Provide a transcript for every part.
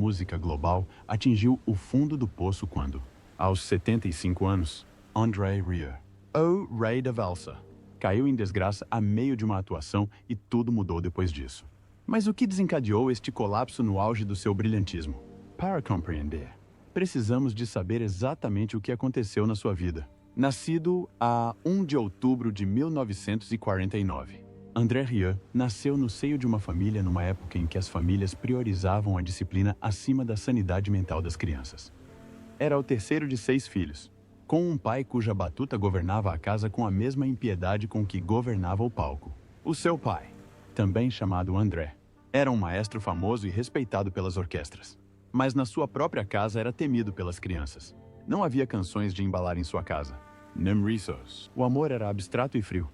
música global atingiu o fundo do poço quando, aos 75 anos, André Rieu, o rei da valsa, caiu em desgraça a meio de uma atuação e tudo mudou depois disso. Mas o que desencadeou este colapso no auge do seu brilhantismo? Para compreender, precisamos de saber exatamente o que aconteceu na sua vida. Nascido a 1 de outubro de 1949, André Rieu nasceu no seio de uma família numa época em que as famílias priorizavam a disciplina acima da sanidade mental das crianças. Era o terceiro de 6 filhos, com um pai cuja batuta governava a casa com a mesma impiedade com que governava o palco. O seu pai, também chamado André, era um maestro famoso e respeitado pelas orquestras, mas na sua própria casa era temido pelas crianças. Não havia canções de embalar em sua casa. Nem risos. O amor era abstrato e frio.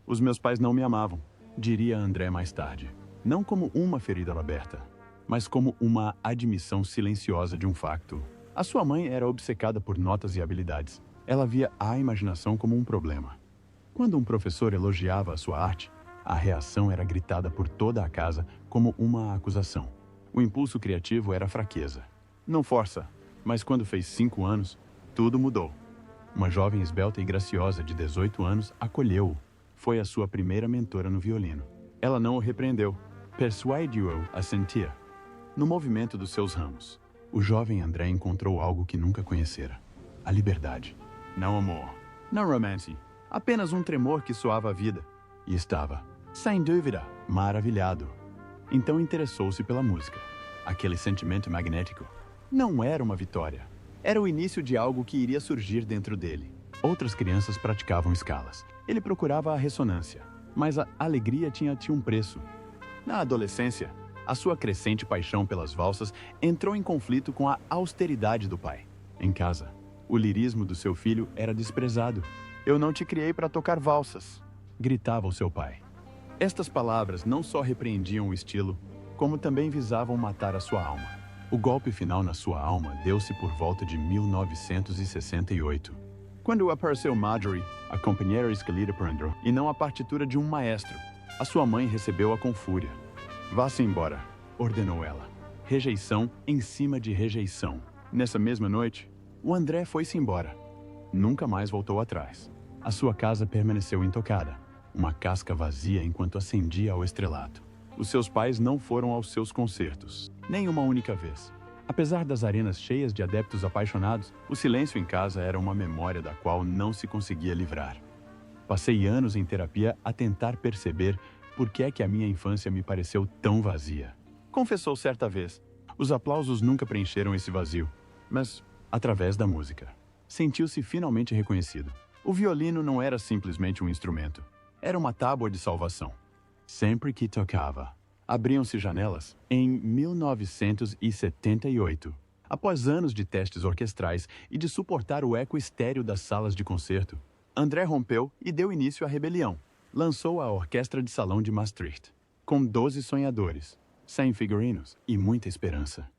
Os meus pais não me amavam, diria André mais tarde. Não como uma ferida aberta, mas como uma admissão silenciosa de um facto. A sua mãe era obcecada por notas e habilidades. Ela via a imaginação como um problema. Quando um professor elogiava a sua arte, a reação era gritada por toda a casa como uma acusação. O impulso criativo era fraqueza. Não força, mas quando fez 5 anos, tudo mudou. Uma jovem esbelta e graciosa de 18 anos acolheu-o. Foi a sua primeira mentora no violino. Ela não o repreendeu, persuadiu-o a sentir. No movimento dos seus ramos, o jovem André encontrou algo que nunca conhecera: a liberdade. Não amor, não romance, apenas um tremor que soava a vida. E estava, sem dúvida, maravilhado. Então interessou-se pela música. Aquele sentimento magnético não era uma vitória. Era o início de algo que iria surgir dentro dele. Outras crianças praticavam escalas. Ele procurava a ressonância, mas a alegria tinha um preço. Na adolescência, a sua crescente paixão pelas valsas entrou em conflito com a austeridade do pai. Em casa, o lirismo do seu filho era desprezado. "Eu não te criei para tocar valsas", gritava o seu pai. Estas palavras não só repreendiam o estilo, como também visavam matar a sua alma. O golpe final na sua alma deu-se por volta de 1968, quando apareceu Marjorie, a companheira escolhida por André, e não a partitura de um maestro. A sua mãe recebeu-a com fúria. "Vá-se embora", ordenou ela. Rejeição em cima de rejeição. Nessa mesma noite, o André foi-se embora. Nunca mais voltou atrás. A sua casa permaneceu intocada, uma casca vazia enquanto ascendia ao estrelato. Os seus pais não foram aos seus concertos, nem uma única vez. Apesar das arenas cheias de adeptos apaixonados, o silêncio em casa era uma memória da qual não se conseguia livrar. Passei anos em terapia a tentar perceber por que é que a minha infância me pareceu tão vazia. Confessou certa vez. Os aplausos nunca preencheram esse vazio, mas através da música. Sentiu-se finalmente reconhecido. O violino não era simplesmente um instrumento. Era uma tábua de salvação. Sempre que tocava, abriam-se janelas. Em 1978, após anos de testes orquestrais e de suportar o eco estéril das salas de concerto, André rompeu e deu início à rebelião. Lançou a Orquestra de Salão de Maastricht, com 12 sonhadores, 100 figurinos e muita esperança.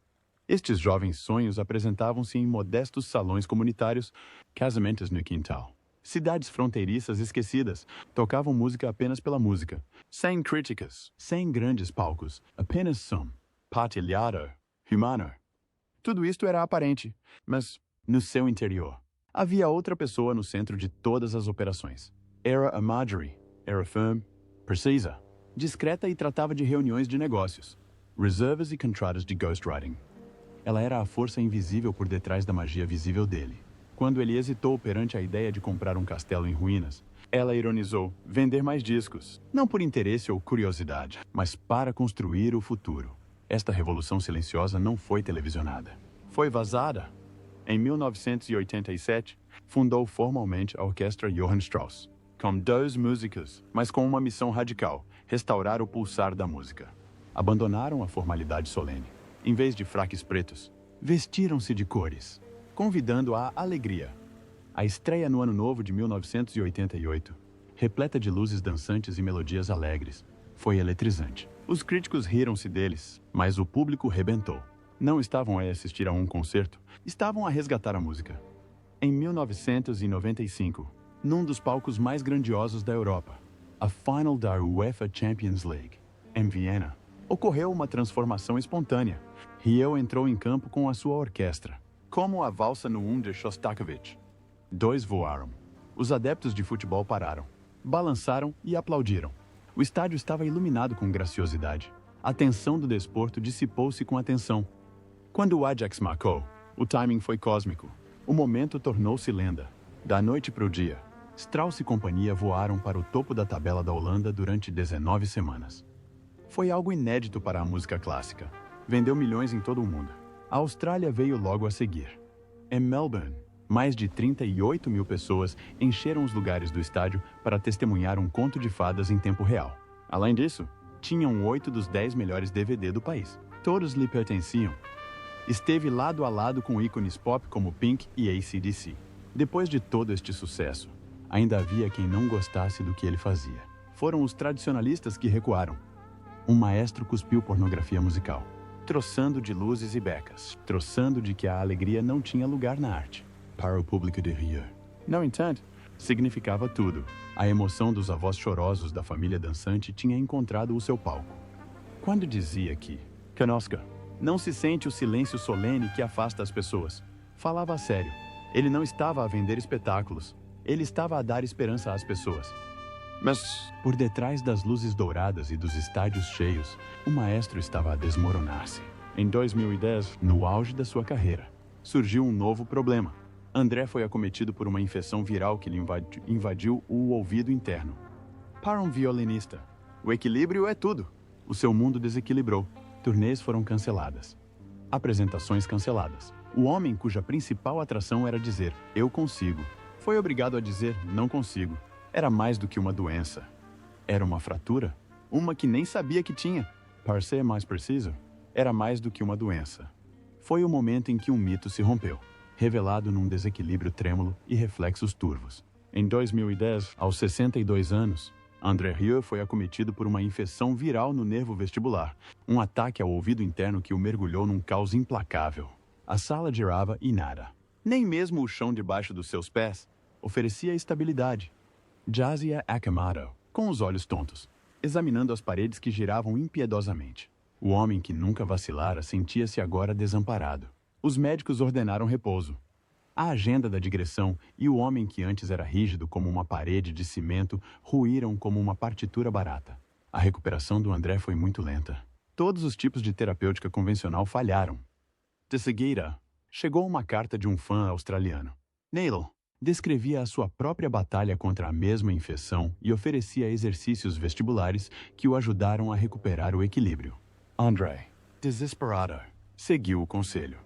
Estes jovens sonhos apresentavam-se em modestos salões comunitários, casamentos no quintal. Cidades fronteiriças esquecidas tocavam música apenas pela música, sem críticas, sem grandes palcos, apenas som, partilhado, humano. Tudo isto era aparente, mas no seu interior havia outra pessoa no centro de todas as operações. Era a Marjorie, era firme, precisa, discreta e tratava de reuniões de negócios, reservas e contratos de ghostwriting. Ela era a força invisível por detrás da magia visível dele. Quando ele hesitou perante a ideia de comprar um castelo em ruínas, ela ironizou: vender mais discos, não por interesse ou curiosidade, mas para construir o futuro. Esta revolução silenciosa não foi televisionada. Foi vazada. Em 1987, fundou formalmente a Orquestra Johann Strauss, com 2 músicos, mas com uma missão radical: restaurar o pulsar da música. Abandonaram a formalidade solene. Em vez de fraques pretos, vestiram-se de cores, convidando à alegria. A estreia no Ano Novo de 1988, repleta de luzes dançantes e melodias alegres, foi eletrizante. Os críticos riram-se deles, mas o público rebentou. Não estavam a assistir a um concerto, estavam a resgatar a música. Em 1995, num dos palcos mais grandiosos da Europa, a final da UEFA Champions League, em Viena, ocorreu uma transformação espontânea. Rieu entrou em campo com a sua orquestra, como a valsa no 1 de Shostakovich. 2 voaram. Os adeptos de futebol pararam, balançaram e aplaudiram. O estádio estava iluminado com graciosidade. A tensão do desporto dissipou-se com a tensão. Quando o Ajax marcou, o timing foi cósmico. O momento tornou-se lenda. Da noite para o dia, Strauss e companhia voaram para o topo da tabela da Holanda durante 19 semanas. Foi algo inédito para a música clássica. Vendeu milhões em todo o mundo. A Austrália veio logo a seguir. Em Melbourne, mais de 38 mil pessoas encheram os lugares do estádio para testemunhar um conto de fadas em tempo real. Além disso, tinham 8 dos 10 melhores DVD do país. Todos lhe pertenciam. Esteve lado a lado com ícones pop como Pink e AC/DC. Depois de todo este sucesso, ainda havia quem não gostasse do que ele fazia. Foram os tradicionalistas que recuaram. Um maestro cuspiu pornografia musical, troçando de luzes e becas, troçando de que a alegria não tinha lugar na arte. Para o público de Rieu, no entanto, significava tudo. A emoção dos avós chorosos da família dançante tinha encontrado o seu palco. Quando dizia que, conosco, não se sente o silêncio solene que afasta as pessoas, falava a sério. Ele não estava a vender espetáculos, ele estava a dar esperança às pessoas. Mas, por detrás das luzes douradas e dos estádios cheios, o maestro estava a desmoronar-se. Em 2010, no auge da sua carreira, surgiu um novo problema. André foi acometido por uma infecção viral que lhe invadiu o ouvido interno. Para um violinista, o equilíbrio é tudo. O seu mundo desequilibrou. Turnês foram canceladas. Apresentações canceladas. O homem cuja principal atração era dizer, eu consigo, foi obrigado a dizer, não consigo. Era mais do que uma doença. Era uma fratura. Uma que nem sabia que tinha. Para ser mais preciso, era mais do que uma doença. Foi o momento em que um mito se rompeu, revelado num desequilíbrio trêmulo e reflexos turvos. Em 2010, aos 62 anos, André Rieu foi acometido por uma infecção viral no nervo vestibular, um ataque ao ouvido interno que o mergulhou num caos implacável. A sala girava e nada. Nem mesmo o chão debaixo dos seus pés oferecia estabilidade. Jazia acamado, com os olhos tontos, examinando as paredes que giravam impiedosamente. O homem que nunca vacilara sentia-se agora desamparado. Os médicos ordenaram repouso. A agenda da digressão e o homem que antes era rígido como uma parede de cimento ruíram como uma partitura barata. A recuperação do André foi muito lenta. Todos os tipos de terapêutica convencional falharam. De seguida, chegou uma carta de um fã australiano. Neil descrevia a sua própria batalha contra a mesma infecção e oferecia exercícios vestibulares que o ajudaram a recuperar o equilíbrio. André, desesperado, seguiu o conselho.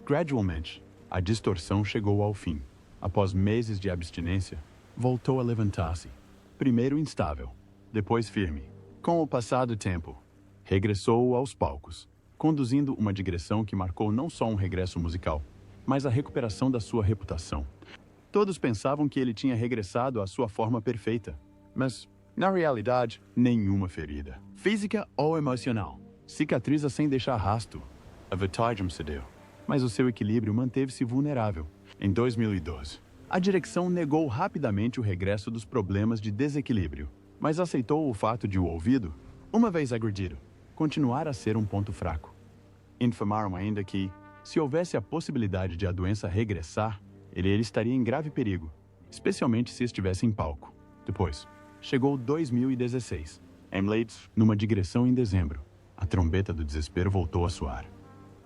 Gradualmente, a distorção chegou ao fim. Após meses de abstinência, voltou a levantar-se. Primeiro instável, depois firme. Com o passar do tempo, regressou aos palcos, conduzindo uma digressão que marcou não só um regresso musical, mas a recuperação da sua reputação. Todos pensavam que ele tinha regressado à sua forma perfeita, mas, na realidade, nenhuma ferida, física ou emocional, cicatriza sem deixar rastro. A vertigem cedeu, mas o seu equilíbrio manteve-se vulnerável. Em 2012, a direção negou rapidamente o regresso dos problemas de desequilíbrio, mas aceitou o fato de o ouvido, uma vez agredido, continuar a ser um ponto fraco. Informaram ainda que, se houvesse a possibilidade de a doença regressar, ele estaria em grave perigo, especialmente se estivesse em palco. Depois, chegou 2016. Em Leeds, numa digressão em dezembro, a trombeta do desespero voltou a soar.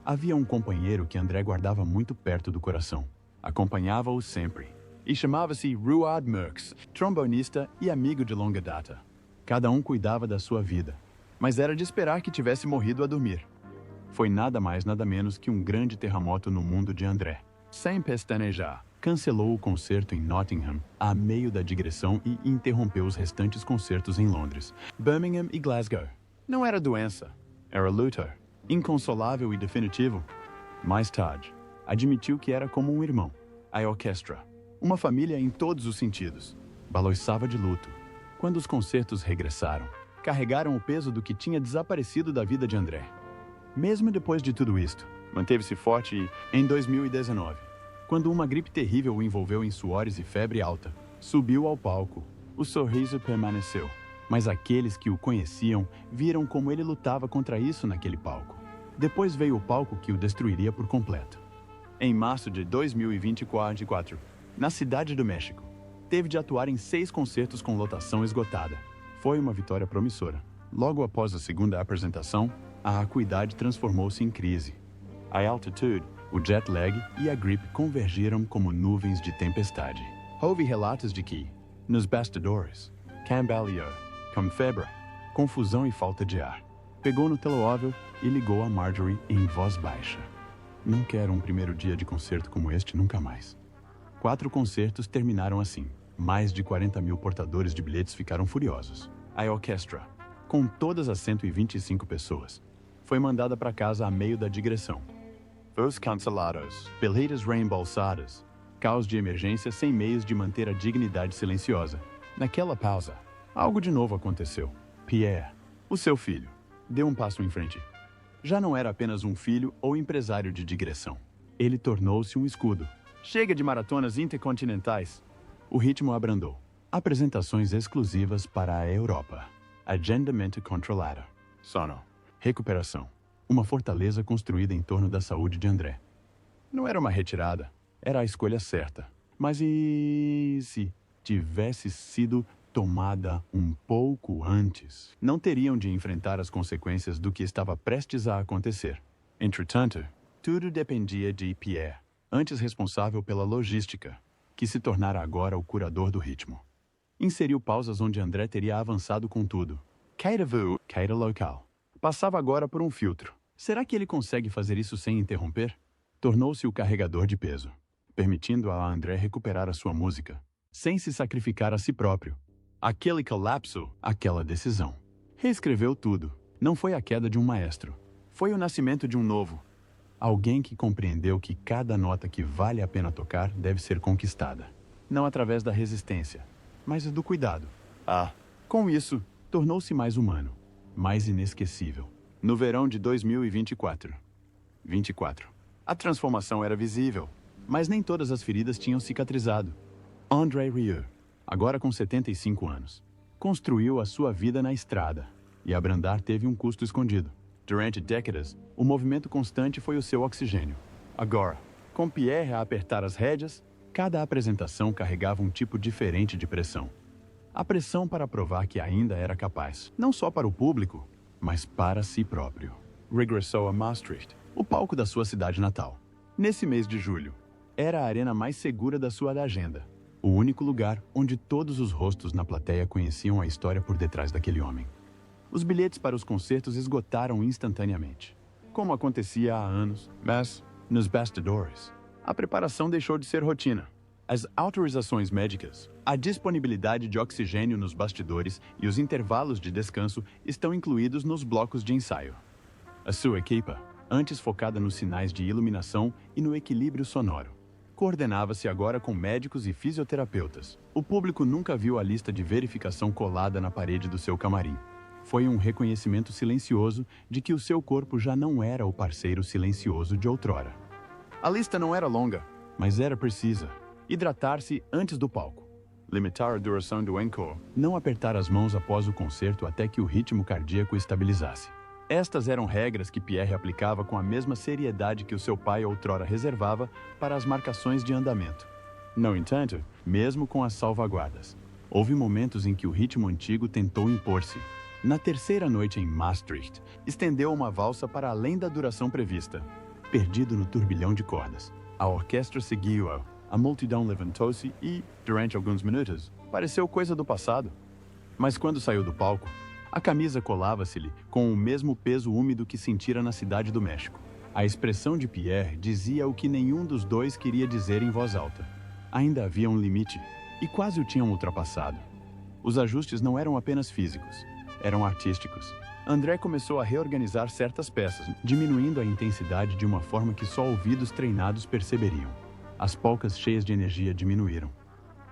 Havia um companheiro que André guardava muito perto do coração. Acompanhava-o sempre. E chamava-se Ruad Merckx, trombonista e amigo de longa data. Cada um cuidava da sua vida, mas era de esperar que tivesse morrido a dormir. Foi nada mais nada menos que um grande terremoto no mundo de André. Sem pestanejar, cancelou o concerto em Nottingham a meio da digressão e interrompeu os restantes concertos em Londres, Birmingham e Glasgow. Não era doença, era luta. Inconsolável e definitivo. Mais tarde, admitiu que era como um irmão. A orquestra, uma família em todos os sentidos, balouçava de luto. Quando os concertos regressaram, carregaram o peso do que tinha desaparecido da vida de André. Mesmo depois de tudo isto, manteve-se forte e, em 2019, quando uma gripe terrível o envolveu em suores e febre alta, subiu ao palco. O sorriso permaneceu, mas aqueles que o conheciam viram como ele lutava contra isso naquele palco. Depois veio o palco que o destruiria por completo. Em março de 2024, na Cidade do México, teve de atuar em 6 concertos com lotação esgotada. Foi uma vitória promissora. Logo após a segunda apresentação, a acuidade transformou-se em crise. A altitude, o jet lag e a gripe convergiram como nuvens de tempestade. Houve relatos de que, nos bastidores, cambaleou, com febre, confusão e falta de ar. Pegou no telemóvel e ligou a Marjorie em voz baixa. Não quero um primeiro dia de concerto como este nunca mais. 4 concertos terminaram assim. Mais de 40 mil portadores de bilhetes ficaram furiosos. A orquestra, com todas as 125 pessoas, foi mandada para casa a meio da digressão. Voos cancelados, beleiras reembolsadas, caos de emergência sem meios de manter a dignidade silenciosa. Naquela pausa, algo de novo aconteceu. Pierre, o seu filho, deu um passo em frente. Já não era apenas um filho ou empresário de digressão. Ele tornou-se um escudo. Chega de maratonas intercontinentais. O ritmo abrandou. Apresentações exclusivas para a Europa. Agendamento controlado. Sono. Recuperação. Uma fortaleza construída em torno da saúde de André. Não era uma retirada. Era a escolha certa. Mas e se tivesse sido tomada um pouco antes? Não teriam de enfrentar as consequências do que estava prestes a acontecer. Entretanto, tudo dependia de Pierre, antes responsável pela logística, que se tornara agora o curador do ritmo. Inseriu pausas onde André teria avançado com tudo. Cada voo, cada local. Passava agora por um filtro. Será que ele consegue fazer isso sem interromper? Tornou-se o carregador de peso, permitindo a André recuperar a sua música, sem se sacrificar a si próprio. Aquele colapso, aquela decisão. Reescreveu tudo. Não foi a queda de um maestro. Foi o nascimento de um novo. Alguém que compreendeu que cada nota que vale a pena tocar deve ser conquistada. Não através da resistência, mas do cuidado. Com isso, tornou-se mais humano, mais inesquecível. No verão de 2024. A transformação era visível, mas nem todas as feridas tinham cicatrizado. André Rieu, agora com 75 anos, construiu a sua vida na estrada, e abrandar teve um custo escondido. Durante décadas, o movimento constante foi o seu oxigênio. Agora, com Pierre a apertar as rédeas, cada apresentação carregava um tipo diferente de pressão. A pressão para provar que ainda era capaz, não só para o público, mas para si próprio. Regressou a Maastricht, o palco da sua cidade natal. Nesse mês de julho, era a arena mais segura da sua agenda. O único lugar onde todos os rostos na plateia conheciam a história por detrás daquele homem. Os bilhetes para os concertos esgotaram instantaneamente, como acontecia há anos, mas, nos bastidores, a preparação deixou de ser rotina. As autorizações médicas, a disponibilidade de oxigênio nos bastidores e os intervalos de descanso estão incluídos nos blocos de ensaio. A sua equipa, antes focada nos sinais de iluminação e no equilíbrio sonoro, coordenava-se agora com médicos e fisioterapeutas. O público nunca viu a lista de verificação colada na parede do seu camarim. Foi um reconhecimento silencioso de que o seu corpo já não era o parceiro silencioso de outrora. A lista não era longa, mas era precisa. Hidratar-se antes do palco. Limitar a duração do encore. Não apertar as mãos após o concerto até que o ritmo cardíaco estabilizasse. Estas eram regras que Pierre aplicava com a mesma seriedade que o seu pai outrora reservava para as marcações de andamento. No entanto, mesmo com as salvaguardas, houve momentos em que o ritmo antigo tentou impor-se. Na terceira noite em Maastricht, estendeu uma valsa para além da duração prevista. Perdido no turbilhão de cordas, a orquestra seguiu-a, a multidão levantou-se e, durante alguns minutos, pareceu coisa do passado. Mas quando saiu do palco, a camisa colava-se-lhe com o mesmo peso úmido que sentira na Cidade do México. A expressão de Pierre dizia o que nenhum dos dois queria dizer em voz alta. Ainda havia um limite, e quase o tinham ultrapassado. Os ajustes não eram apenas físicos, eram artísticos. André começou a reorganizar certas peças, diminuindo a intensidade de uma forma que só ouvidos treinados perceberiam. As polcas cheias de energia diminuíram.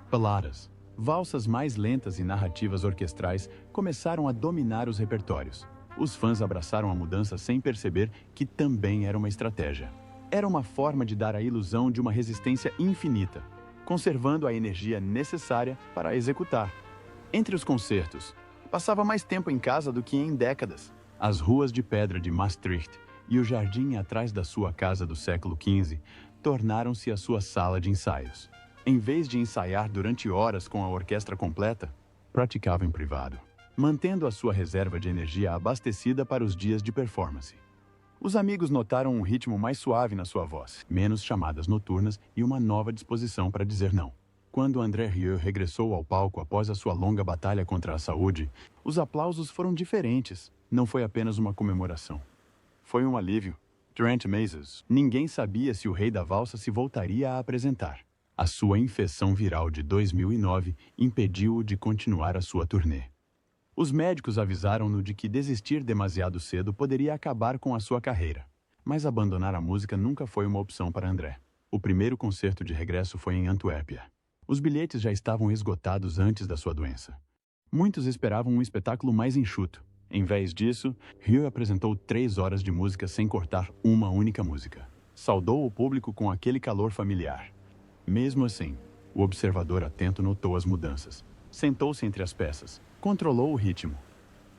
Baladas, valsas mais lentas e narrativas orquestrais começaram a dominar os repertórios. Os fãs abraçaram a mudança sem perceber que também era uma estratégia. Era uma forma de dar a ilusão de uma resistência infinita, conservando a energia necessária para executar. Entre os concertos, passava mais tempo em casa do que em décadas. As ruas de pedra de Maastricht e o jardim atrás da sua casa do século XV tornaram-se a sua sala de ensaios. Em vez de ensaiar durante horas com a orquestra completa, praticava em privado, mantendo a sua reserva de energia abastecida para os dias de performance. Os amigos notaram um ritmo mais suave na sua voz, menos chamadas noturnas e uma nova disposição para dizer não. Quando André Rieu regressou ao palco após a sua longa batalha contra a saúde, os aplausos foram diferentes. Não foi apenas uma comemoração. Foi um alívio. Durante meses, ninguém sabia se o Rei da Valsa se voltaria a apresentar. A sua infecção viral de 2009 impediu-o de continuar a sua turnê. Os médicos avisaram-no de que desistir demasiado cedo poderia acabar com a sua carreira. Mas abandonar a música nunca foi uma opção para André. O primeiro concerto de regresso foi em Antuérpia. Os bilhetes já estavam esgotados antes da sua doença. Muitos esperavam um espetáculo mais enxuto. Em vez disso, Rieu apresentou 3 horas de música sem cortar uma única música. Saudou o público com aquele calor familiar. Mesmo assim, o observador atento notou as mudanças. Sentou-se entre as peças, controlou o ritmo.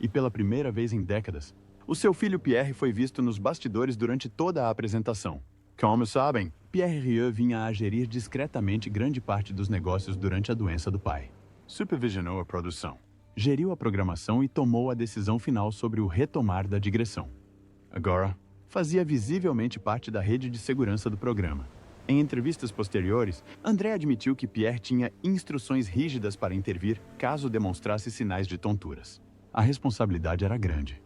E pela primeira vez em décadas, o seu filho Pierre foi visto nos bastidores durante toda a apresentação. Como sabem, Pierre Rieu vinha a gerir discretamente grande parte dos negócios durante a doença do pai. Supervisionou a produção, geriu a programação e tomou a decisão final sobre o retomar da digressão. Agora, fazia visivelmente parte da rede de segurança do programa. Em entrevistas posteriores, André admitiu que Pierre tinha instruções rígidas para intervir caso demonstrasse sinais de tonturas. A responsabilidade era grande.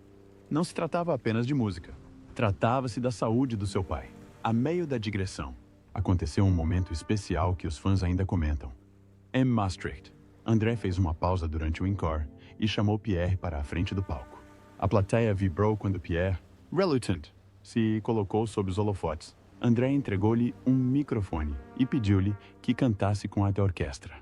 Não se tratava apenas de música. Tratava-se da saúde do seu pai. A meio da digressão, aconteceu um momento especial que os fãs ainda comentam. Em Maastricht, André fez uma pausa durante o encore e chamou Pierre para a frente do palco. A plateia vibrou quando Pierre, reluctant, se colocou sob os holofotes. André entregou-lhe um microfone e pediu-lhe que cantasse com a orquestra.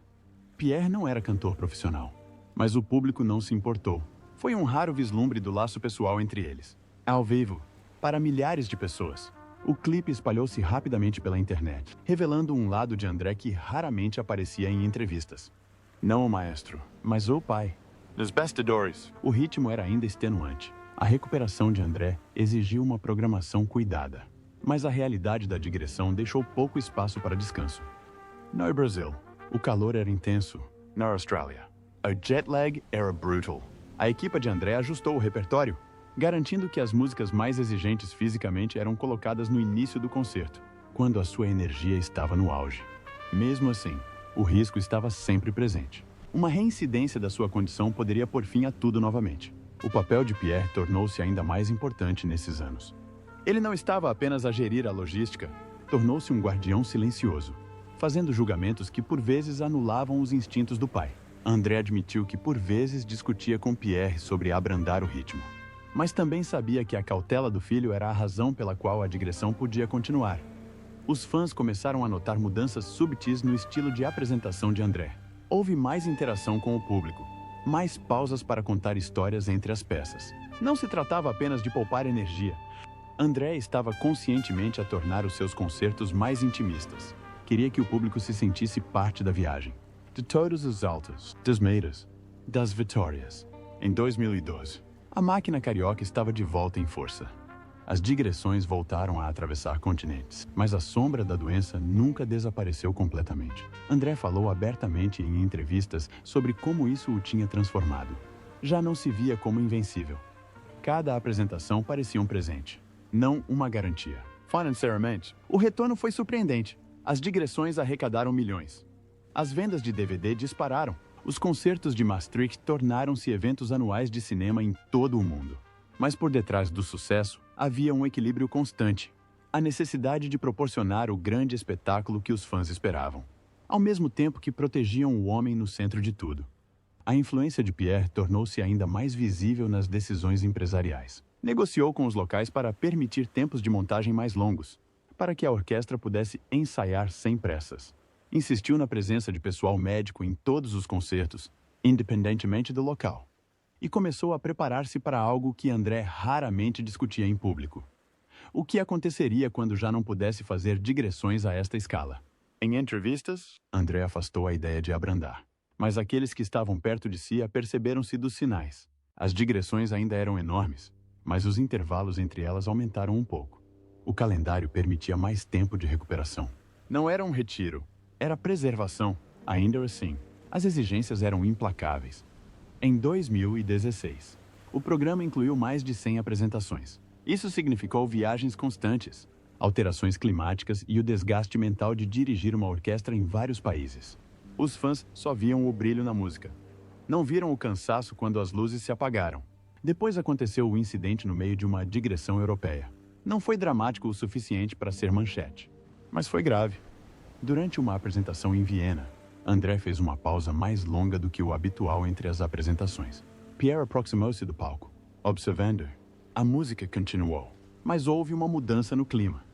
Pierre não era cantor profissional, mas o público não se importou. Foi um raro vislumbre do laço pessoal entre eles. Ao vivo, para milhares de pessoas. O clipe espalhou-se rapidamente pela internet, revelando um lado de André que raramente aparecia em entrevistas. Não o maestro, mas o pai. Nos bastidores, o ritmo era ainda extenuante. A recuperação de André exigiu uma programação cuidada. Mas a realidade da digressão deixou pouco espaço para descanso. No Brasil, o calor era intenso. Na Austrália, a jet lag era brutal. A equipa de André ajustou o repertório, garantindo que as músicas mais exigentes fisicamente eram colocadas no início do concerto, quando a sua energia estava no auge. Mesmo assim, o risco estava sempre presente. Uma reincidência da sua condição poderia pôr fim a tudo novamente. O papel de Pierre tornou-se ainda mais importante nesses anos. Ele não estava apenas a gerir a logística, tornou-se um guardião silencioso, fazendo julgamentos que por vezes anulavam os instintos do pai. André admitiu que por vezes discutia com Pierre sobre abrandar o ritmo. Mas também sabia que a cautela do filho era a razão pela qual a digressão podia continuar. Os fãs começaram a notar mudanças súbitas no estilo de apresentação de André. Houve mais interação com o público, mais pausas para contar histórias entre as peças. Não se tratava apenas de poupar energia. André estava conscientemente a tornar os seus concertos mais intimistas. Queria que o público se sentisse parte da viagem. De todos os altos, das meiras, das vitórias. Em 2012, a máquina carioca estava de volta em força. As digressões voltaram a atravessar continentes, mas a sombra da doença nunca desapareceu completamente. André falou abertamente em entrevistas sobre como isso o tinha transformado. Já não se via como invencível. Cada apresentação parecia um presente, não uma garantia. Financeiramente, o retorno foi surpreendente. As digressões arrecadaram milhões. As vendas de DVD dispararam. Os concertos de Maastricht tornaram-se eventos anuais de cinema em todo o mundo. Mas por detrás do sucesso, havia um equilíbrio constante. A necessidade de proporcionar o grande espetáculo que os fãs esperavam, ao mesmo tempo que protegiam o homem no centro de tudo. A influência de Pierre tornou-se ainda mais visível nas decisões empresariais. Negociou com os locais para permitir tempos de montagem mais longos, para que a orquestra pudesse ensaiar sem pressas. Insistiu na presença de pessoal médico em todos os concertos, independentemente do local. E começou a preparar-se para algo que André raramente discutia em público. O que aconteceria quando já não pudesse fazer digressões a esta escala? Em entrevistas, André afastou a ideia de abrandar. Mas aqueles que estavam perto de si aperceberam-se dos sinais. As digressões ainda eram enormes, mas os intervalos entre elas aumentaram um pouco. O calendário permitia mais tempo de recuperação. Não era um retiro, era preservação. Ainda assim, as exigências eram implacáveis. Em 2016, o programa incluiu mais de 100 apresentações. Isso significou viagens constantes, alterações climáticas e o desgaste mental de dirigir uma orquestra em vários países. Os fãs só viam o brilho na música. Não viram o cansaço quando as luzes se apagaram. Depois aconteceu o incidente no meio de uma digressão europeia. Não foi dramático o suficiente para ser manchete, mas foi grave. Durante uma apresentação em Viena, André fez uma pausa mais longa do que o habitual entre as apresentações. Pierre aproximou-se do palco, observando. A música continuou, mas houve uma mudança no clima.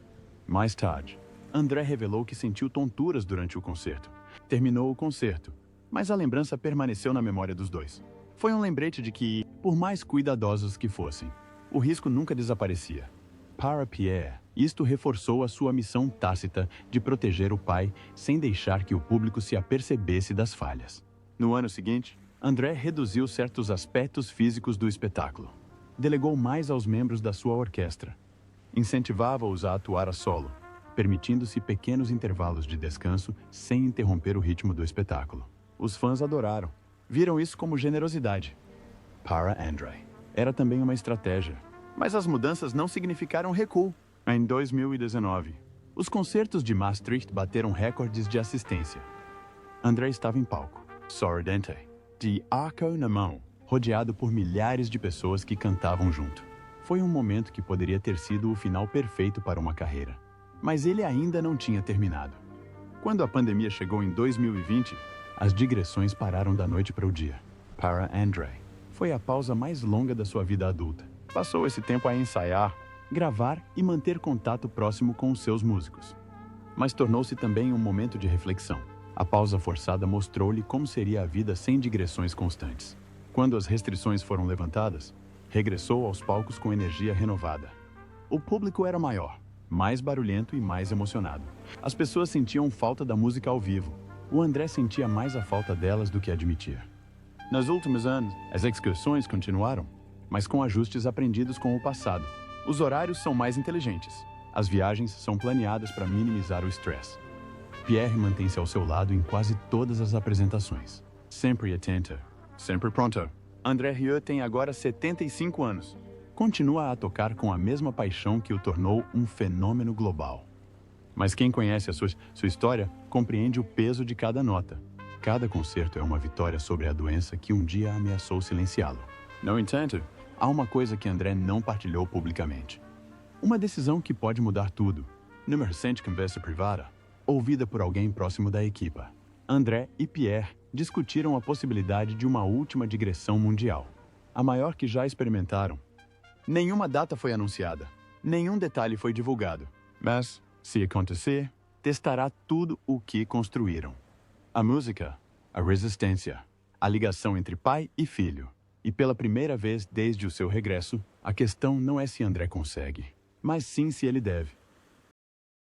Mais tarde, André revelou que sentiu tonturas durante o concerto. Terminou o concerto, mas a lembrança permaneceu na memória dos dois. Foi um lembrete de que, por mais cuidadosos que fossem, o risco nunca desaparecia. Para Pierre, isto reforçou a sua missão tácita de proteger o pai sem deixar que o público se apercebesse das falhas. No ano seguinte, André reduziu certos aspectos físicos do espetáculo. Delegou mais aos membros da sua orquestra. Incentivava-os a atuar a solo, permitindo-se pequenos intervalos de descanso sem interromper o ritmo do espetáculo. Os fãs adoraram. Viram isso como generosidade. Para André, era também uma estratégia. Mas as mudanças não significaram recuo. Em 2019, os concertos de Maastricht bateram recordes de assistência. André estava em palco, sorridente, de arco na mão, rodeado por milhares de pessoas que cantavam junto. Foi um momento que poderia ter sido o final perfeito para uma carreira. Mas ele ainda não tinha terminado. Quando a pandemia chegou em 2020, as digressões pararam da noite para o dia. Para André, foi a pausa mais longa da sua vida adulta. Passou esse tempo a ensaiar, gravar e manter contato próximo com os seus músicos. Mas tornou-se também um momento de reflexão. A pausa forçada mostrou-lhe como seria a vida sem digressões constantes. Quando as restrições foram levantadas, regressou aos palcos com energia renovada. O público era maior, mais barulhento e mais emocionado. As pessoas sentiam falta da música ao vivo. O André sentia mais a falta delas do que admitia. Nos últimos anos, as excursões continuaram, mas com ajustes aprendidos com o passado. Os horários são mais inteligentes. As viagens são planeadas para minimizar o estresse. Pierre mantém-se ao seu lado em quase todas as apresentações. Sempre atento, sempre pronto. André Rieu tem agora 75 anos. Continua a tocar com a mesma paixão que o tornou um fenômeno global. Mas quem conhece a sua história compreende o peso de cada nota. Cada concerto é uma vitória sobre a doença que um dia ameaçou silenciá-lo. No entanto, há uma coisa que André não partilhou publicamente. Uma decisão que pode mudar tudo. Numa recente conversa privada, ouvida por alguém próximo da equipa, André e Pierre discutiram a possibilidade de uma última digressão mundial, a maior que já experimentaram. Nenhuma data foi anunciada, nenhum detalhe foi divulgado, mas, se acontecer, testará tudo o que construíram. A música, a resistência, a ligação entre pai e filho. E pela primeira vez desde o seu regresso, a questão não é se André consegue, mas sim se ele deve.